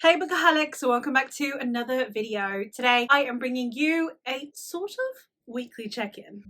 Hey Bookaholics, welcome back to another video. Today I am bringing you a sort of weekly check-in.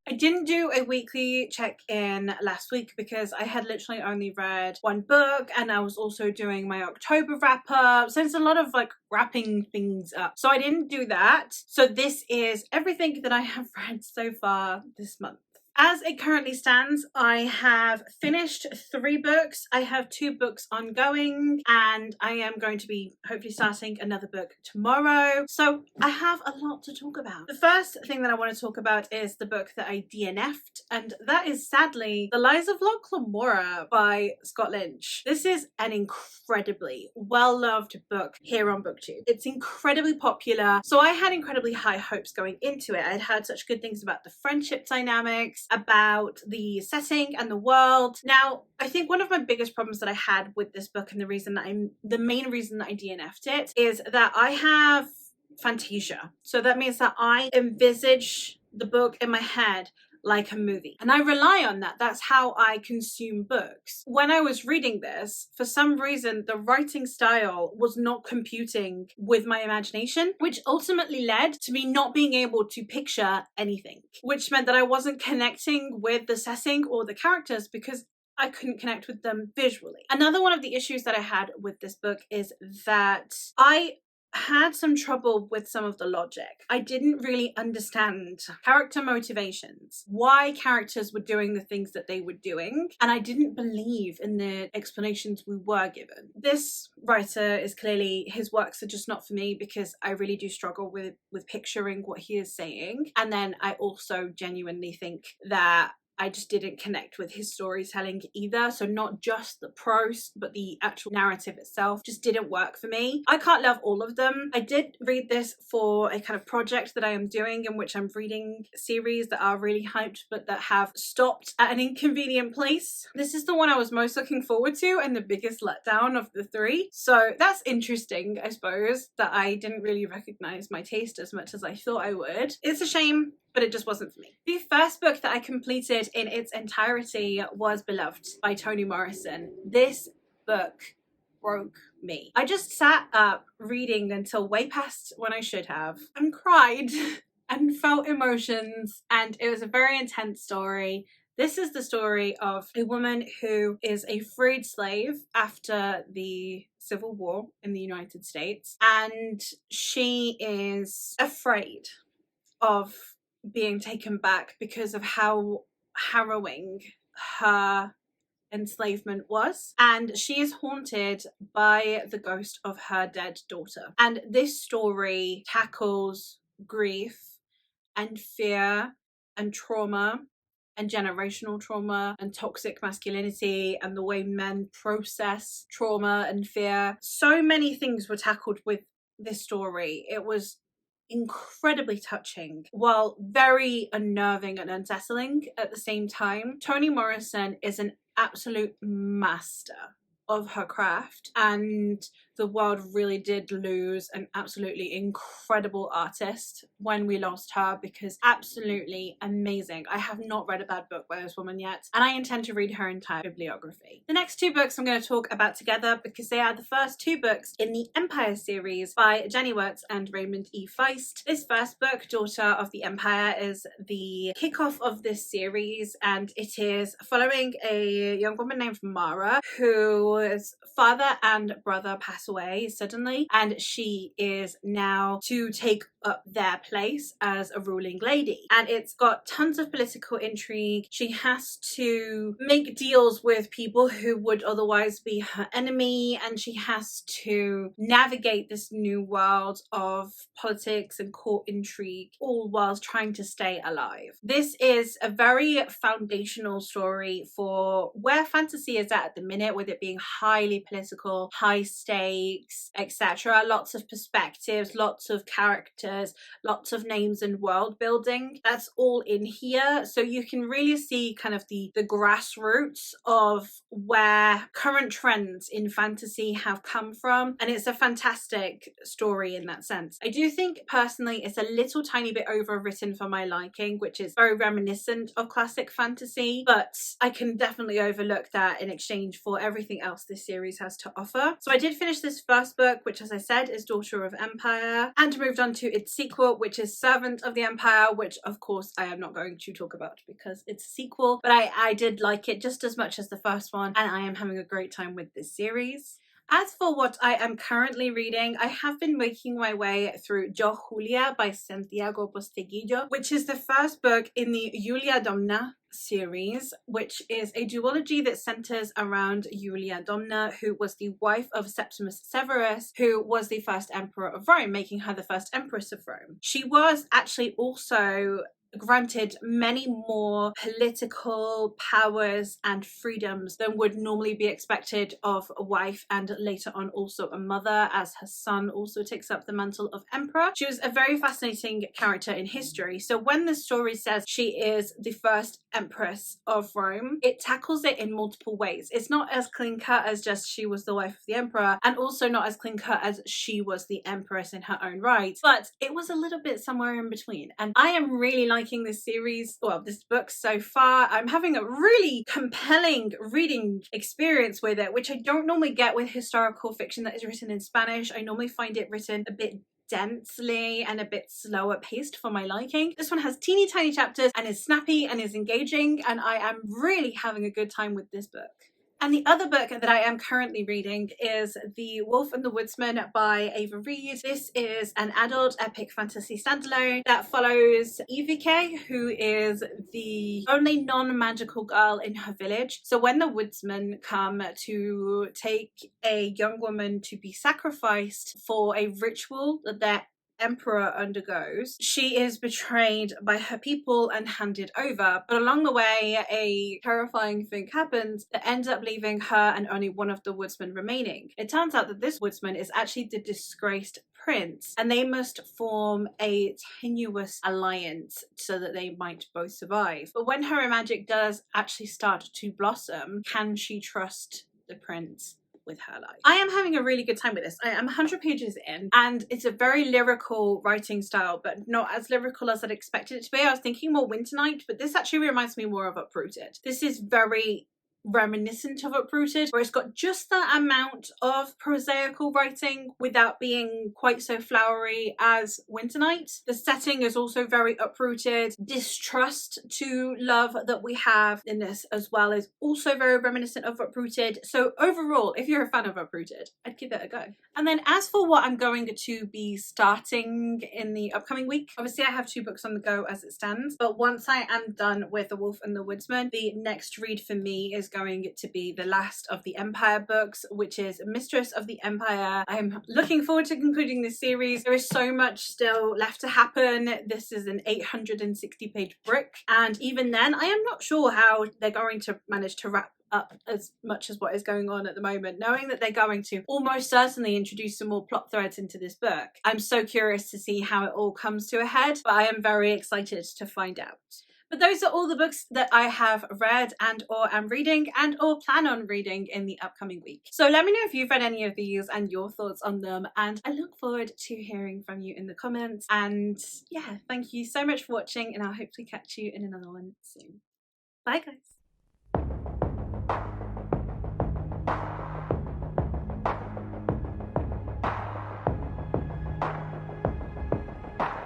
I didn't do a weekly check-in last week because I had literally only read one book and I was also doing my October wrap-up, so it's a lot of like wrapping things up. So I didn't do that. So this is everything that I have read so far this month. As it currently stands, I have finished 3 books. I have 2 books ongoing and I am going to be hopefully starting another book tomorrow. So I have a lot to talk about. The first thing that I want to talk about is the book that I DNF'd, and that is sadly The Lies of Locke Lamora by Scott Lynch. This is an incredibly well-loved book here on BookTube. It's incredibly popular, so I had incredibly high hopes going into it. I'd heard such good things about the friendship dynamics, about the setting and the world. Now, I think one of my biggest problems that I had with this book, and the main reason that I DNF'd it, is that I have Fantasia. So that means that I envisage the book in my head like a movie, and I rely on that. That's how I consume books. When I was reading this, for some reason the writing style was not computing with my imagination, which ultimately led to me not being able to picture anything, which meant that I wasn't connecting with the setting or the characters because I couldn't connect with them visually. Another one of the issues that I had with this book is that I had some trouble with some of the logic. I didn't really understand character motivations, why characters were doing the things that they were doing, and I didn't believe in the explanations we were given. This writer is clearly, his works are just not for me because I really do struggle with picturing what he is saying, and then I also genuinely think that I just didn't connect with his storytelling either. So not just the prose, but the actual narrative itself just didn't work for me. I can't love all of them. I did read this for a kind of project that I am doing, in which I'm reading series that are really hyped but that have stopped at an inconvenient place. This is the one I was most looking forward to and the biggest letdown of the 3. So that's interesting, I suppose, that I didn't really recognize my taste as much as I thought I would. It's a shame, but it just wasn't for me. The first book that I completed in its entirety was Beloved by Toni Morrison. This book broke me. I just sat up reading until way past when I should have and cried and felt emotions, and it was a very intense story. This is the story of a woman who is a freed slave after the Civil War in the United States, and she is afraid of being taken back because of how harrowing her enslavement was, and she is haunted by the ghost of her dead daughter. And this story tackles grief and fear and trauma and generational trauma and toxic masculinity and the way men process trauma and fear. So many things were tackled with this story. It was incredibly touching while very unnerving and unsettling at the same time. Toni Morrison is an absolute master of her craft, and the world really did lose an absolutely incredible artist when we lost her, because absolutely amazing. I have not read a bad book by this woman yet, and I intend to read her entire bibliography. The next 2 books I'm going to talk about together because they are the first 2 books in the Empire series by Jenny Wirtz and Raymond E. Feist. This first book, Daughter of the Empire, is the kickoff of this series, and it is following a young woman named Mara whose father and brother pass away suddenly, and she is now to take up their place as a ruling lady. And it's got tons of political intrigue. She has to make deals with people who would otherwise be her enemy, and she has to navigate this new world of politics and court intrigue, all whilst trying to stay alive. This is a very foundational story for where fantasy is at the minute, with it being highly political, high stakes, stakes, etc. Lots of perspectives, lots of characters, lots of names and world building. That's all in here. So you can really see kind of the grassroots of where current trends in fantasy have come from. And it's a fantastic story in that sense. I do think personally it's a little tiny bit overwritten for my liking, which is very reminiscent of classic fantasy, but I can definitely overlook that in exchange for everything else this series has to offer. So I did finish this first book, which as I said is Daughter of Empire, and moved on to its sequel, which is Servant of the Empire, which of course I am not going to talk about because it's a sequel, but I did like it just as much as the first one, and I am having a great time with this series. As for what I am currently reading, I have been making my way through Yo Julia by Santiago Posteguillo, which is the first book in the Julia Domna series, which is a duology that centers around Julia Domna, who was the wife of Septimus Severus, who was the first emperor of Rome, making her the first empress of Rome. She was actually also granted many more political powers and freedoms than would normally be expected of a wife, and later on also a mother, as her son also takes up the mantle of emperor. She was a very fascinating character in history. So when the story says she is the first empress of Rome, it tackles it in multiple ways. It's not as clean cut as just she was the wife of the emperor, and also not as clean cut as she was the empress in her own right, but it was a little bit somewhere in between. And I am really liking this series, well, this book so far. I'm having a really compelling reading experience with it, which I don't normally get with historical fiction that is written in Spanish. I normally find it written a bit densely and a bit slower paced for my liking. This one has teeny tiny chapters and is snappy and is engaging, and I am really having a good time with this book. And the other book that I am currently reading is The Wolf and the Woodsman by Ava Reid. This is an adult epic fantasy standalone that follows Ivike, who is the only non-magical girl in her village. So when the woodsmen come to take a young woman to be sacrificed for a ritual that their emperor undergoes, she is betrayed by her people and handed over. But along the way, a terrifying thing happens that ends up leaving her and only one of the woodsmen remaining. It turns out that this woodsman is actually the disgraced prince, and they must form a tenuous alliance so that they might both survive. But when her magic does actually start to blossom, can she trust the prince with her life? I am having a really good time with this. I am 100 pages in, and it's a very lyrical writing style, but not as lyrical as I'd expected it to be. I was thinking more Winter Night, but this actually reminds me more of Uprooted. This is very reminiscent of Uprooted, where it's got just that amount of prosaical writing without being quite so flowery as Winter Night. The setting is also very Uprooted. Distrust to love that we have in this as well is also very reminiscent of Uprooted. So overall, if you're a fan of Uprooted, I'd give it a go. And then as for what I'm going to be starting in the upcoming week, obviously I have 2 books on the go as it stands, but once I am done with The Wolf and the Woodsman, the next read for me is going to be the last of the Empire books, which is Mistress of the Empire. I'm looking forward to concluding this series. There is so much still left to happen. This is an 860-page book, and even then I am not sure how they're going to manage to wrap up as much as what is going on at the moment, knowing that they're going to almost certainly introduce some more plot threads into this book. I'm so curious to see how it all comes to a head, but I am very excited to find out. But those are all the books that I have read and or am reading and or plan on reading in the upcoming week. So let me know if you've read any of these and your thoughts on them, and I look forward to hearing from you in the comments. And yeah, thank you so much for watching, and I'll hopefully catch you in another one soon. Bye guys.